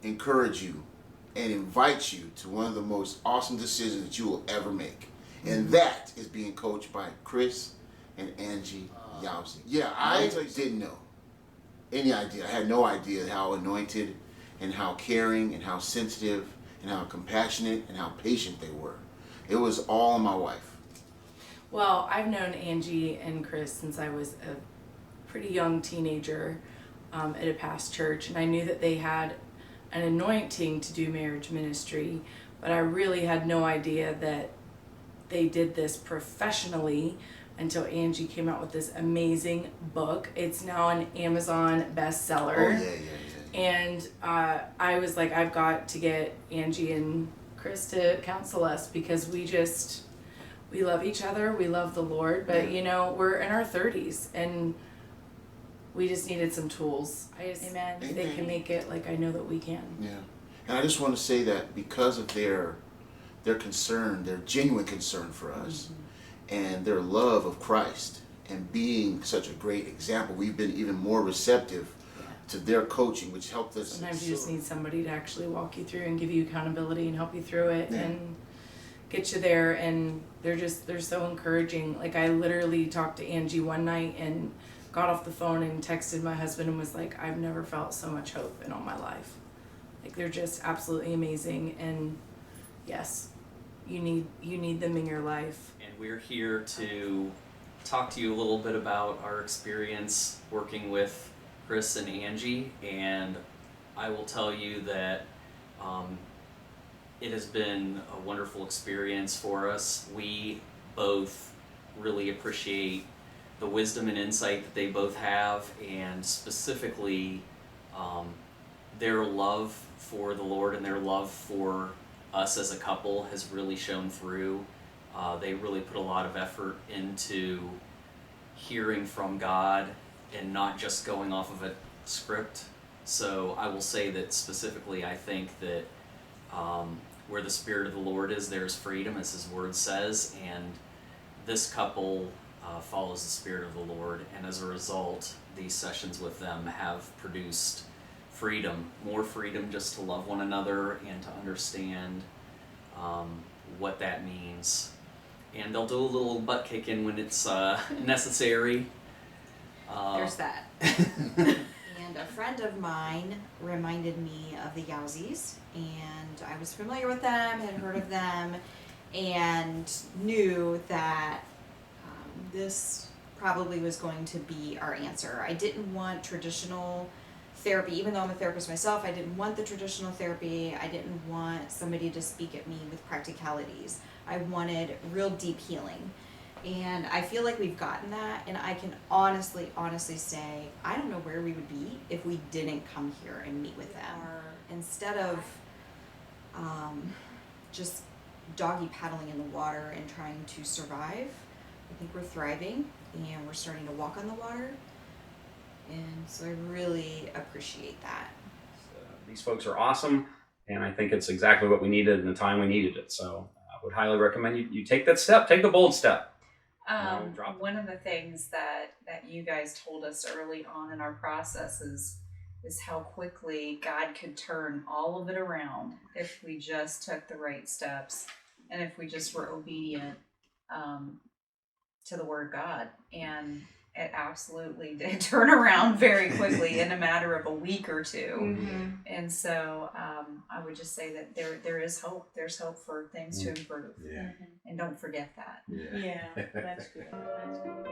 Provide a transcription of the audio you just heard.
encourage you and invite you to one of the most awesome decisions that you will ever make. And that is being coached by Chris and Angie Yowzy. Yeah, I didn't know any idea. I had no idea how anointed and how caring and how sensitive and how compassionate and how patient they were. It was all my wife. Well, I've known Angie and Chris since I was a pretty young teenager at a past church, and I knew that they had an anointing to do marriage ministry, but I really had no idea that they did this professionally until Angie came out with this amazing book. It's now an Amazon bestseller. Oh, yeah. And I was like, I've got to get Angie and Chris to counsel us, because we love each other, we love the Lord, but you know, we're in our 30s and we just needed some tools. Amen. If they can make it, like I know that we can. Yeah. And I just want to say that because of their concern, their genuine concern for us, and their love of Christ, and being such a great example, we've been even more receptive to their coaching, which helped us. Sometimes you just need somebody to actually walk you through and give you accountability and help you through it and get you there. And they're so encouraging. Like, I literally talked to Angie one night and got off the phone and texted my husband and was like, I've never felt so much hope in all my life. Like, they're just absolutely amazing. And yes, you need them in your life. And we're here to talk to you a little bit about our experience working with Chris and Angie, and I will tell you that it has been a wonderful experience for us. We both really appreciate the wisdom and insight that they both have, and specifically their love for the Lord and their love for us as a couple has really shown through. They really put a lot of effort into hearing from God and not just going off of a script. So I will say that specifically, I think that where the Spirit of the Lord is, there's freedom, as His Word says, and this couple follows the Spirit of the Lord, and as a result, these sessions with them have produced freedom, more freedom just to love one another and to understand what that means. And they'll do a little butt kicking when it's necessary. There's that. And a friend of mine reminded me of the Yowzys, and I was familiar with them, had heard of them, and knew that this probably was going to be our answer. I didn't want traditional therapy, even though I'm a therapist myself. I didn't want the traditional therapy. I didn't want somebody to speak at me with practicalities. I wanted real deep healing. And I feel like we've gotten that, and I can honestly say, I don't know where we would be if we didn't come here and meet with them. Instead of just doggy paddling in the water and trying to survive, I think we're thriving, and we're starting to walk on the water. And so I really appreciate that. These folks are awesome, and I think it's exactly what we needed in the time we needed it. So I would highly recommend you take that step, take the bold step. One of the things that you guys told us early on in our process is how quickly God could turn all of it around if we just took the right steps and if we just were obedient to the Word of God. And it absolutely did turn around very quickly in a matter of a week or two. Mm-hmm. And so I would just say that there is hope. There's hope for things to improve. Yeah. And don't forget that. Yeah, that's good. That's good.